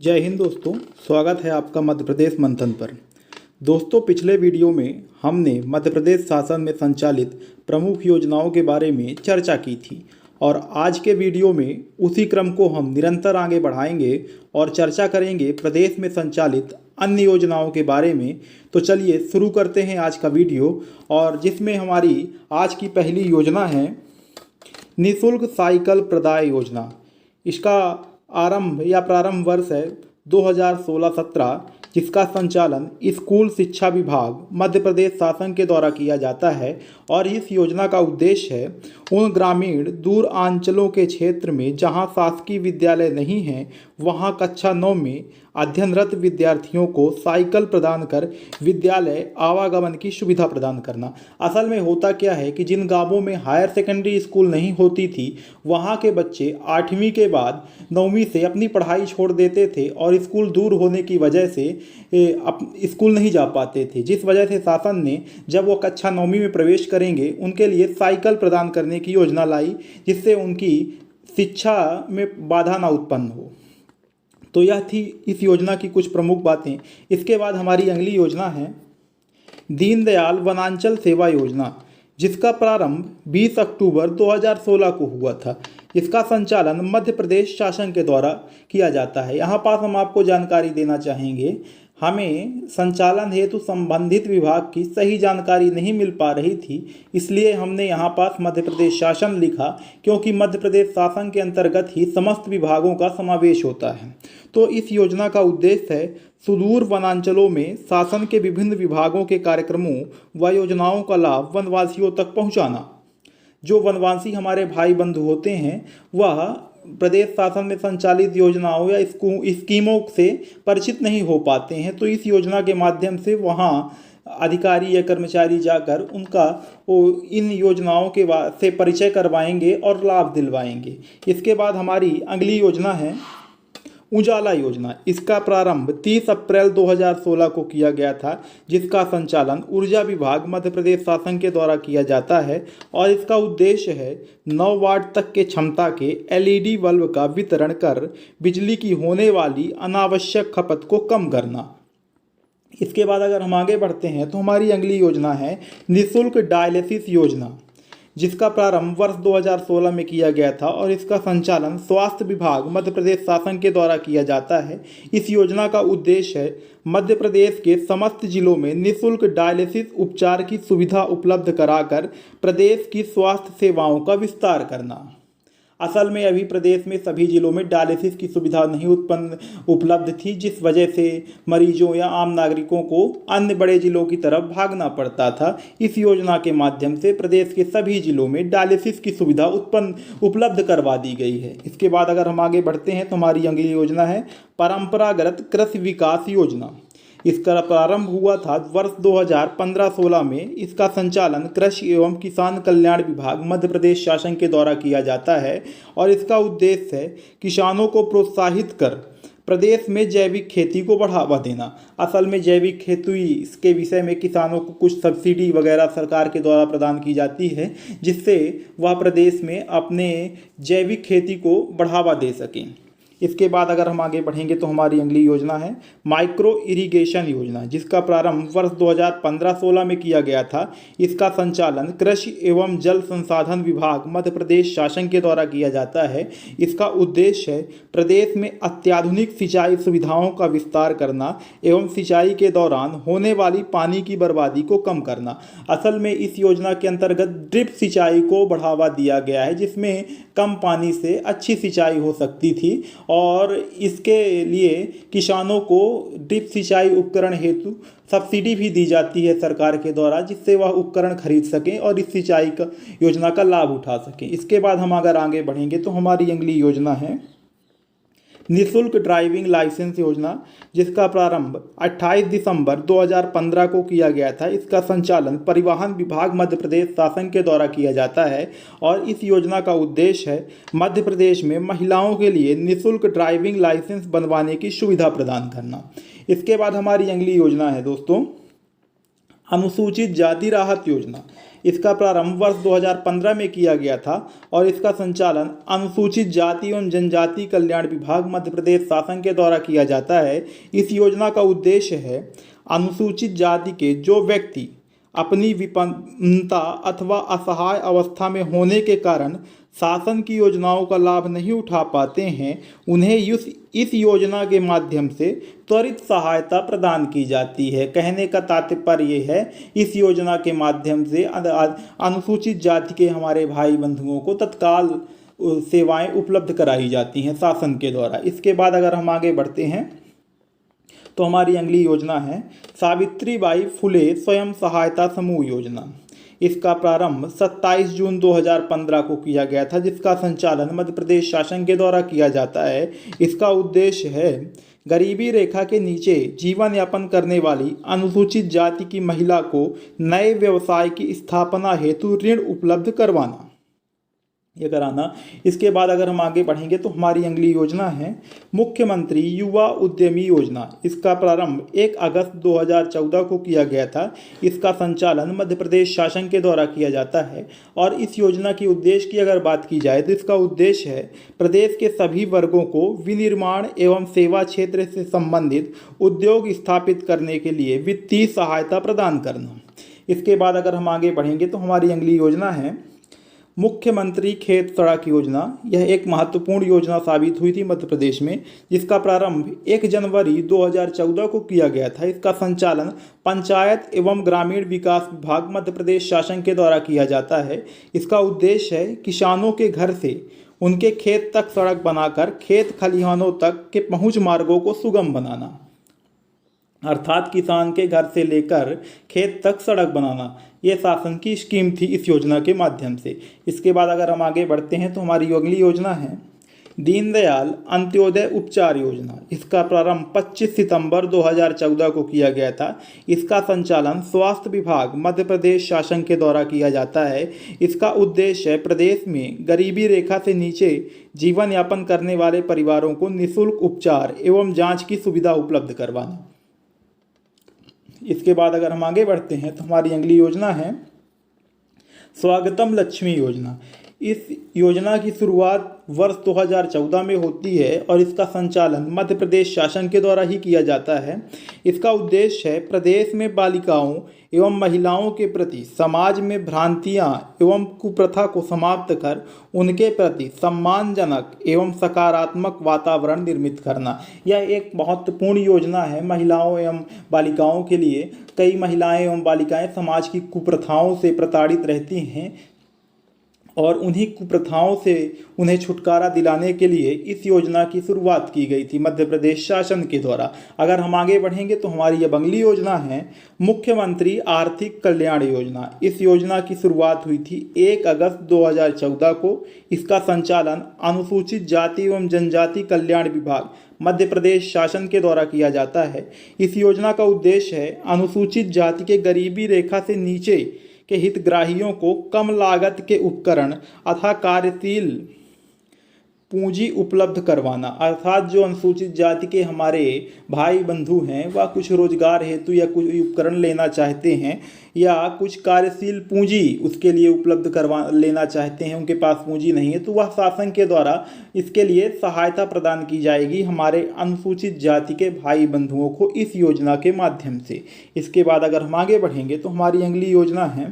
जय हिंद दोस्तों, स्वागत है आपका मध्य प्रदेश मंथन पर। दोस्तों, पिछले वीडियो में हमने मध्य प्रदेश शासन में संचालित प्रमुख योजनाओं के बारे में चर्चा की थी और आज के वीडियो में उसी क्रम को हम निरंतर आगे बढ़ाएंगे और चर्चा करेंगे प्रदेश में संचालित अन्य योजनाओं के बारे में। तो चलिए शुरू करते हैं आज का वीडियो, और जिसमें हमारी आज की पहली योजना है निःशुल्क साइकिल प्रदाय योजना। इसका प्रारंभ वर्ष है 2016-17, जिसका संचालन स्कूल शिक्षा विभाग मध्य प्रदेश शासन के द्वारा किया जाता है। और इस योजना का उद्देश्य है उन ग्रामीण दूर अंचलों के क्षेत्र में जहां शासकीय विद्यालय नहीं हैं, वहां कक्षा 9 में अध्ययनरत विद्यार्थियों को साइकिल प्रदान कर विद्यालय आवागमन की सुविधा प्रदान करना। असल में होता क्या है कि जिन गांवों में हायर सेकेंडरी स्कूल नहीं होती थी, वहां के बच्चे 8वीं के बाद 9वीं से अपनी पढ़ाई छोड़ देते थे और स्कूल दूर होने की वजह से स्कूल नहीं जा पाते थे, जिस वजह से शासन ने जब वो कक्षा 9वीं में प्रवेश करेंगे उनके लिए साइकिल प्रदान करने की योजना लाई, जिससे उनकी शिक्षा में बाधा ना उत्पन्न हो। तो यह थी इस योजना की कुछ प्रमुख बातें। इसके बाद हमारी अगली योजना है दीनदयाल वनांचल सेवा योजना, जिसका प्रारंभ 20 अक्टूबर 2016 को हुआ था। इसका संचालन मध्य प्रदेश शासन के द्वारा किया जाता है। यहाँ पास हम आपको जानकारी देना चाहेंगे, हमें संचालन हेतु संबंधित विभाग की सही जानकारी नहीं मिल पा रही थी, इसलिए हमने यहाँ पास मध्य प्रदेश शासन लिखा, क्योंकि मध्य प्रदेश शासन के अंतर्गत ही समस्त विभागों का समावेश होता है। तो इस योजना का उद्देश्य है सुदूर वनांचलों में शासन के विभिन्न विभागों के कार्यक्रमों व योजनाओं का लाभ वनवासियों तक पहुँचाना। जो वनवासी हमारे भाई बंधु होते हैं, वह प्रदेश शासन में संचालित योजनाओं या स्कीमों से परिचित नहीं हो पाते हैं, तो इस योजना के माध्यम से वहाँ अधिकारी या कर्मचारी जाकर उनका इन योजनाओं के से परिचय करवाएंगे और लाभ दिलवाएंगे। इसके बाद हमारी अगली योजना है उजाला योजना। इसका प्रारंभ 30 अप्रैल 2016 को किया गया था, जिसका संचालन ऊर्जा विभाग मध्य प्रदेश शासन के द्वारा किया जाता है। और इसका उद्देश्य है 9 वाट तक के क्षमता के LED बल्ब का वितरण कर बिजली की होने वाली अनावश्यक खपत को कम करना। इसके बाद अगर हम आगे बढ़ते हैं तो हमारी अगली योजना है निःशुल्क डायलिसिस योजना, जिसका प्रारंभ वर्ष 2016 में किया गया था और इसका संचालन स्वास्थ्य विभाग मध्य प्रदेश शासन के द्वारा किया जाता है। इस योजना का उद्देश्य है मध्य प्रदेश के समस्त जिलों में निःशुल्क डायलिसिस उपचार की सुविधा उपलब्ध कराकर प्रदेश की स्वास्थ्य सेवाओं का विस्तार करना। असल में अभी प्रदेश में सभी जिलों में डायलिसिस की सुविधा नहीं उपलब्ध थी, जिस वजह से मरीजों या आम नागरिकों को अन्य बड़े जिलों की तरफ भागना पड़ता था। इस योजना के माध्यम से प्रदेश के सभी जिलों में डायलिसिस की सुविधा उपलब्ध करवा दी गई है। इसके बाद अगर हम आगे बढ़ते हैं तो हमारी अगली योजना है परंपरागत कृषि विकास योजना। इसका प्रारंभ हुआ था वर्ष 2015-16 में। इसका संचालन कृषि एवं किसान कल्याण विभाग मध्य प्रदेश शासन के द्वारा किया जाता है और इसका उद्देश्य है किसानों को प्रोत्साहित कर प्रदेश में जैविक खेती को बढ़ावा देना। असल में जैविक खेती इसके विषय में किसानों को कुछ सब्सिडी वगैरह सरकार के द्वारा प्रदान की जाती है, जिससे वह प्रदेश में अपने जैविक खेती को बढ़ावा दे सकें। इसके बाद अगर हम आगे बढ़ेंगे तो हमारी अगली योजना है माइक्रो इरिगेशन योजना, जिसका प्रारंभ वर्ष 2015-16 में किया गया था। इसका संचालन कृषि एवं जल संसाधन विभाग मध्य प्रदेश शासन के द्वारा किया जाता है। इसका उद्देश्य है प्रदेश में अत्याधुनिक सिंचाई सुविधाओं का विस्तार करना एवं सिंचाई के दौरान होने वाली पानी की बर्बादी को कम करना। असल में इस योजना के अंतर्गत ड्रिप सिंचाई को बढ़ावा दिया गया है, जिसमें कम पानी से अच्छी सिंचाई हो सकती थी और इसके लिए किसानों को ड्रिप सिंचाई उपकरण हेतु सब्सिडी भी दी जाती है सरकार के द्वारा, जिससे वह उपकरण खरीद सकें और इस सिंचाई का योजना का लाभ उठा सकें। इसके बाद हम अगर आगे बढ़ेंगे तो हमारी अगली योजना है निःशुल्क ड्राइविंग लाइसेंस योजना, जिसका प्रारंभ 28 दिसंबर 2015 को किया गया था। इसका संचालन परिवहन विभाग मध्य प्रदेश शासन के द्वारा किया जाता है और इस योजना का उद्देश्य है मध्य प्रदेश में महिलाओं के लिए निःशुल्क ड्राइविंग लाइसेंस बनवाने की सुविधा प्रदान करना। इसके बाद हमारी अगली योजना है दोस्तों अनुसूचित जाति राहत योजना। इसका प्रारंभ वर्ष 2015 में किया गया था और इसका संचालन अनुसूचित जाति एवं जनजाति कल्याण विभाग मध्य प्रदेश शासन के द्वारा किया जाता है। इस योजना का उद्देश्य है अनुसूचित जाति के जो व्यक्ति अपनी विपन्नता अथवा असहाय अवस्था में होने के कारण शासन की योजनाओं का लाभ नहीं उठा पाते हैं, उन्हें इस योजना के माध्यम से त्वरित सहायता प्रदान की जाती है। कहने का तात्पर्य है इस योजना के माध्यम से अनुसूचित जाति के हमारे भाई बंधुओं को तत्काल सेवाएं उपलब्ध कराई जाती हैं शासन के द्वारा। इसके बाद अगर हम आगे बढ़ते हैं तो हमारी अगली योजना है सावित्रीबाई फुले स्वयं सहायता समूह योजना। इसका प्रारंभ 27 जून 2015 को किया गया था, जिसका संचालन मध्य प्रदेश शासन के द्वारा किया जाता है। इसका उद्देश्य है गरीबी रेखा के नीचे जीवन यापन करने वाली अनुसूचित जाति की महिला को नए व्यवसाय की स्थापना हेतु ऋण उपलब्ध करवाना, ये कराना। इसके बाद अगर हम आगे बढ़ेंगे तो हमारी अगली योजना है मुख्यमंत्री युवा उद्यमी योजना। इसका प्रारंभ 1 अगस्त 2014 को किया गया था। इसका संचालन मध्य प्रदेश शासन के द्वारा किया जाता है और इस योजना की उद्देश्य की अगर बात की जाए तो इसका उद्देश्य है प्रदेश के सभी वर्गों को विनिर्माण एवं सेवा क्षेत्र से संबंधित उद्योग स्थापित करने के लिए वित्तीय सहायता प्रदान करना। इसके बाद अगर हम आगे बढ़ेंगे तो हमारी अगली योजना है मुख्यमंत्री खेत सड़क योजना। यह एक महत्वपूर्ण योजना साबित हुई थी मध्य प्रदेश में, जिसका प्रारंभ 1 जनवरी 2014 को किया गया था। इसका संचालन पंचायत एवं ग्रामीण विकास विभाग मध्य प्रदेश शासन के द्वारा किया जाता है। इसका उद्देश्य है किसानों के घर से उनके खेत तक सड़क बनाकर खेत खलिहानों तक के पहुंच मार्गों को सुगम बनाना, अर्थात किसान के घर से लेकर खेत तक सड़क बनाना। ये शासन की स्कीम थी इस योजना के माध्यम से। इसके बाद अगर हम आगे बढ़ते हैं तो हमारी अगली योजना है दीनदयाल अंत्योदय उपचार योजना। इसका प्रारंभ 25 सितंबर 2014 को किया गया था। इसका संचालन स्वास्थ्य विभाग मध्य प्रदेश शासन के द्वारा किया जाता है। इसका उद्देश्य है प्रदेश में गरीबी रेखा से नीचे जीवन यापन करने वाले परिवारों को निःशुल्क उपचार एवं जाँच की सुविधा उपलब्ध करवाना। इसके बाद अगर हम आगे बढ़ते हैं तो हमारी अगली योजना है स्वागतम लक्ष्मी योजना। इस योजना की शुरुआत वर्ष 2014 में होती है और इसका संचालन मध्य प्रदेश शासन के द्वारा ही किया जाता है। इसका उद्देश्य है प्रदेश में बालिकाओं एवं महिलाओं के प्रति समाज में भ्रांतियां एवं कुप्रथा को समाप्त कर उनके प्रति सम्मानजनक एवं सकारात्मक वातावरण निर्मित करना। यह एक महत्वपूर्ण योजना है महिलाओं एवं बालिकाओं के लिए। कई महिलाएं एवं बालिकाएं समाज की कुप्रथाओं से प्रताड़ित रहती हैं और उन्हीं कुप्रथाओं से उन्हें छुटकारा दिलाने के लिए इस योजना की शुरुआत की गई थी मध्य प्रदेश शासन के द्वारा। अगर हम आगे बढ़ेंगे तो हमारी यह अगली योजना है मुख्यमंत्री आर्थिक कल्याण योजना। इस योजना की शुरुआत हुई थी 1 अगस्त 2014 को। इसका संचालन अनुसूचित जाति एवं जनजाति कल्याण विभाग मध्य प्रदेश शासन के द्वारा किया जाता है। इस योजना का उद्देश्य है अनुसूचित जाति के गरीबी रेखा से नीचे के हितग्राहियों को कम लागत के उपकरण अथवा कार्यशील पूंजी उपलब्ध करवाना, अर्थात जो अनुसूचित जाति के हमारे भाई बंधु हैं वह कुछ रोजगार हेतु या कुछ उपकरण लेना चाहते हैं या कुछ कार्यशील पूंजी उसके लिए उपलब्ध करवा लेना चाहते हैं, उनके पास पूंजी नहीं है, तो वह शासन के द्वारा इसके लिए सहायता प्रदान की जाएगी हमारे अनुसूचित जाति के भाई बंधुओं को इस योजना के माध्यम से। इसके बाद अगर हम आगे बढ़ेंगे तो हमारी अगली योजना है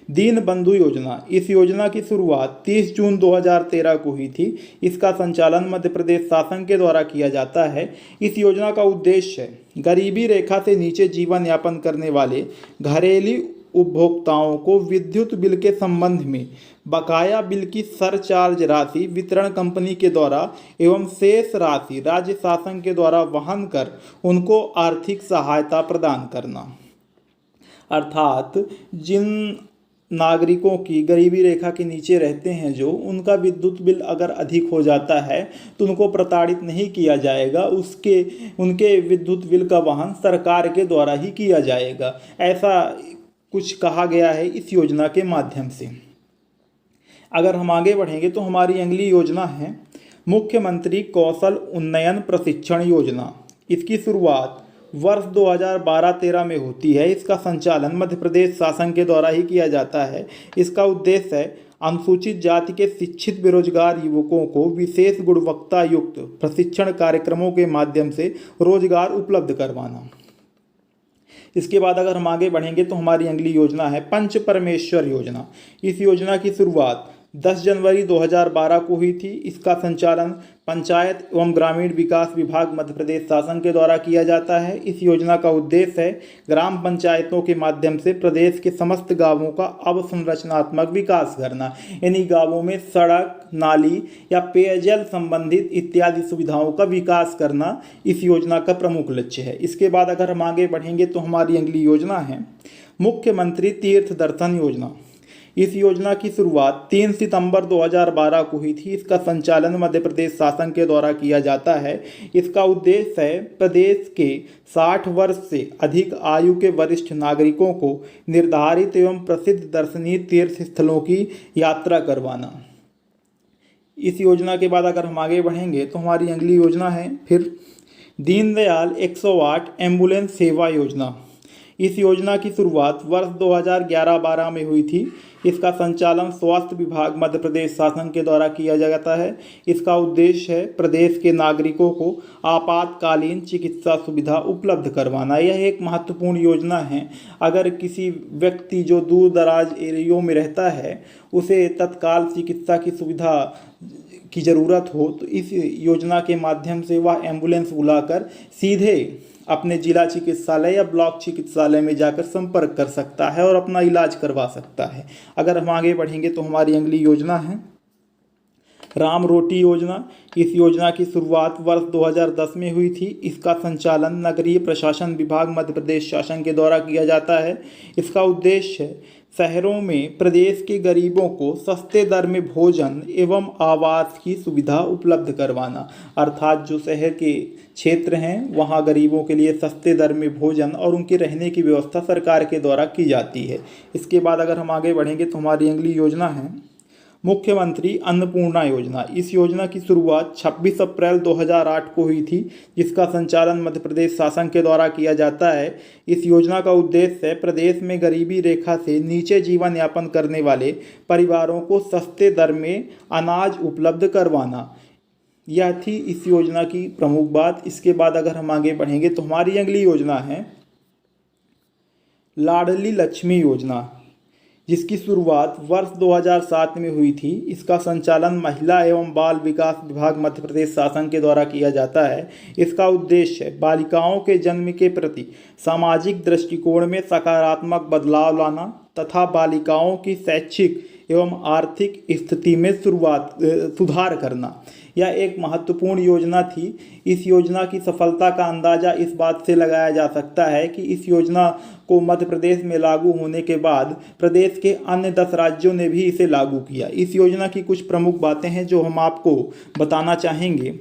दीन बंधु योजना। इस योजना की शुरुआत 30 जून 2013 को हुई थी। इसका संचालन मध्य प्रदेश शासन के द्वारा किया जाता है। इस योजना का उद्देश्य है गरीबी रेखा से नीचे जीवन यापन करने वाले घरेलू उपभोक्ताओं को विद्युत बिल के संबंध में बकाया बिल की सरचार्ज राशि वितरण कंपनी के द्वारा एवं शेष राशि राज्य शासन के द्वारा वहन कर उनको आर्थिक सहायता प्रदान करना, अर्थात जिन नागरिकों की गरीबी रेखा के नीचे रहते हैं जो उनका विद्युत बिल अगर अधिक हो जाता है तो उनको प्रताड़ित नहीं किया जाएगा, उनके विद्युत बिल का वहन सरकार के द्वारा ही किया जाएगा। ऐसा कुछ कहा गया है इस योजना के माध्यम से। अगर हम आगे बढ़ेंगे तो हमारी अगली योजना है मुख्यमंत्री कौशल उन्नयन प्रशिक्षण योजना। इसकी शुरुआत वर्ष 2012-13 में होती है। इसका संचालन मध्य प्रदेश शासन के द्वारा ही किया जाता है। इसका उद्देश्य है अनुसूचित जाति के शिक्षित बेरोजगार युवकों को विशेष गुणवत्ता युक्त प्रशिक्षण कार्यक्रमों के माध्यम से रोजगार उपलब्ध करवाना। इसके बाद अगर हम आगे बढ़ेंगे तो हमारी अगली योजना है पंच परमेश्वर योजना। इस योजना की शुरुआत 10 जनवरी 2012 को हुई थी। इसका संचालन पंचायत एवं ग्रामीण विकास विभाग मध्य प्रदेश शासन के द्वारा किया जाता है। इस योजना का उद्देश्य है ग्राम पंचायतों के माध्यम से प्रदेश के समस्त गांवों का अवसंरचनात्मक विकास करना। इन्हीं गांवों में सड़क, नाली या पेयजल संबंधित इत्यादि सुविधाओं का विकास करना इस योजना का प्रमुख लक्ष्य है। इसके बाद अगर हम आगे बढ़ेंगे तो हमारी अगली योजना है मुख्यमंत्री तीर्थ दर्शन योजना। इस योजना की शुरुआत 3 सितंबर 2012 को हुई थी। इसका संचालन मध्य प्रदेश शासन के द्वारा किया जाता है। इसका उद्देश्य है प्रदेश के 60 वर्ष से अधिक आयु के वरिष्ठ नागरिकों को निर्धारित एवं प्रसिद्ध दर्शनीय तीर्थ स्थलों की यात्रा करवाना। इस योजना के बाद अगर हम आगे बढ़ेंगे तो हमारी अगली योजना है फिर दीनदयाल 108 एम्बुलेंस सेवा योजना। इस योजना की शुरुआत वर्ष 2011-12 में हुई थी। इसका संचालन स्वास्थ्य विभाग मध्य प्रदेश शासन के द्वारा किया जाता है। इसका उद्देश्य है प्रदेश के नागरिकों को आपातकालीन चिकित्सा सुविधा उपलब्ध करवाना। यह एक महत्वपूर्ण योजना है। अगर किसी व्यक्ति जो दूर दराज एरियो में रहता है उसे तत्काल चिकित्सा की सुविधा की ज़रूरत हो तो इस योजना के माध्यम से वह एम्बुलेंस बुलाकर सीधे अपने जिला चिकित्सालय या ब्लॉक चिकित्सालय में जाकर संपर्क कर सकता है और अपना इलाज करवा सकता है। अगर हम आगे बढ़ेंगे तो हमारी अगली योजना है राम रोटी योजना। इस योजना की शुरुआत वर्ष 2010 में हुई थी। इसका संचालन नगरीय प्रशासन विभाग मध्य प्रदेश शासन के द्वारा किया जाता है। इसका उद्देश्य है शहरों में प्रदेश के गरीबों को सस्ते दर में भोजन एवं आवास की सुविधा उपलब्ध करवाना। अर्थात जो शहर के क्षेत्र हैं वहाँ गरीबों के लिए सस्ते दर में भोजन और उनके रहने की व्यवस्था सरकार के द्वारा की जाती है। इसके बाद अगर हम आगे बढ़ेंगे तो हमारी अगली योजना है मुख्यमंत्री अन्नपूर्णा योजना। इस योजना की शुरुआत 26 अप्रैल 2008 को हुई थी, जिसका संचालन मध्य प्रदेश शासन के द्वारा किया जाता है। इस योजना का उद्देश्य है प्रदेश में गरीबी रेखा से नीचे जीवन यापन करने वाले परिवारों को सस्ते दर में अनाज उपलब्ध करवाना। यह थी इस योजना की प्रमुख बात। इसके बाद अगर हम आगे बढ़ेंगे तो हमारी अगली योजना है लाडली लक्ष्मी योजना, जिसकी शुरुआत वर्ष 2007 में हुई थी। इसका संचालन महिला एवं बाल विकास विभाग मध्य प्रदेश शासन के द्वारा किया जाता है। इसका उद्देश्य है बालिकाओं के जन्म के प्रति सामाजिक दृष्टिकोण में सकारात्मक बदलाव लाना तथा बालिकाओं की शैक्षिक एवं आर्थिक स्थिति में सुधार करना। यह एक महत्वपूर्ण योजना थी। इस योजना की सफलता का अंदाज़ा इस बात से लगाया जा सकता है कि इस योजना को मध्य प्रदेश में लागू होने के बाद प्रदेश के अन्य 10 राज्यों ने भी इसे लागू किया। इस योजना की कुछ प्रमुख बातें हैं जो हम आपको बताना चाहेंगे।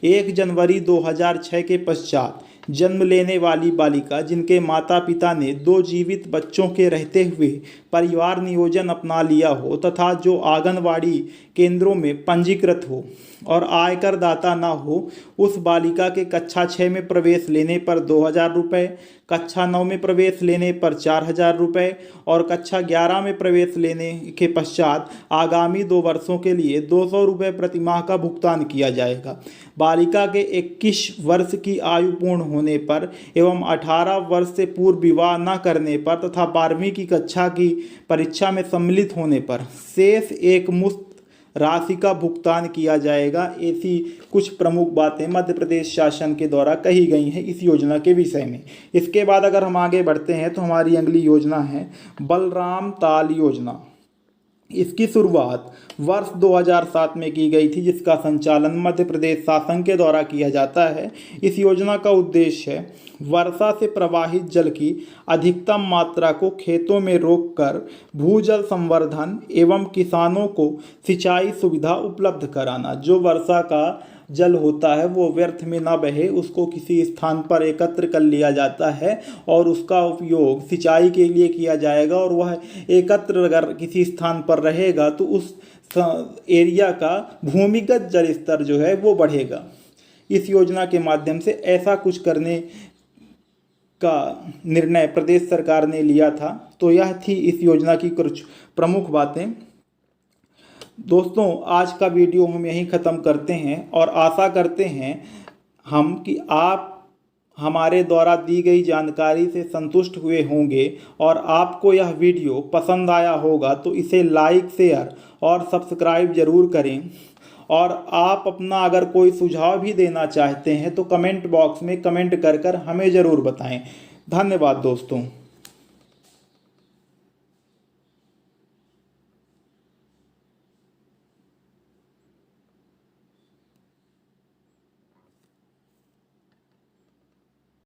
1 जनवरी 2006 के पश्चात जन्म लेने वाली बालिका जिनके माता पिता ने 2 जीवित बच्चों के रहते हुए परिवार नियोजन अपना लिया हो तथा जो आंगनवाड़ी केंद्रों में पंजीकृत हो और आयकर दाता न हो, उस बालिका के कक्षा 6 में प्रवेश लेने पर 2000 रुपये, कक्षा 9 में प्रवेश लेने पर 4000 रुपये और कक्षा 11 में प्रवेश लेने के पश्चात आगामी 2 वर्षों के लिए 200 रुपये प्रतिमाह का भुगतान किया जाएगा। बालिका के 21 वर्ष की आयु पूर्ण होने पर एवं 18 वर्ष से पूर्व विवाह न करने पर तथा 12वीं की कक्षा की परीक्षा में सम्मिलित होने पर शेष एक मुश्त राशि का भुगतान किया जाएगा। ऐसी कुछ प्रमुख बातें मध्य प्रदेश शासन के द्वारा कही गई हैं इस योजना के विषय में। इसके बाद अगर हम आगे बढ़ते हैं तो हमारी अगली योजना है बलराम ताल योजना। इसकी शुरुआत वर्ष 2007 में की गई थी, जिसका संचालन मध्य प्रदेश शासन के द्वारा किया जाता है। इस योजना का उद्देश्य है वर्षा से प्रवाहित जल की अधिकतम मात्रा को खेतों में रोककर भूजल संवर्धन एवं किसानों को सिंचाई सुविधा उपलब्ध कराना। जो वर्षा का जल होता है वो व्यर्थ में ना बहे, उसको किसी स्थान पर एकत्र कर लिया जाता है और उसका उपयोग सिंचाई के लिए किया जाएगा। और वह एकत्र अगर किसी स्थान पर रहेगा तो उस एरिया का भूमिगत जल स्तर जो है वो बढ़ेगा। इस योजना के माध्यम से ऐसा कुछ करने का निर्णय प्रदेश सरकार ने लिया था। तो यह थी इस योजना की कुछ प्रमुख बातें। दोस्तों, आज का वीडियो हम यहीं ख़त्म करते हैं और आशा करते हैं हम कि आप हमारे द्वारा दी गई जानकारी से संतुष्ट हुए होंगे और आपको यह वीडियो पसंद आया होगा तो इसे लाइक, शेयर और सब्सक्राइब ज़रूर करें। और आप अपना अगर कोई सुझाव भी देना चाहते हैं तो कमेंट बॉक्स में कमेंट कर हमें ज़रूर बताएं। धन्यवाद दोस्तों।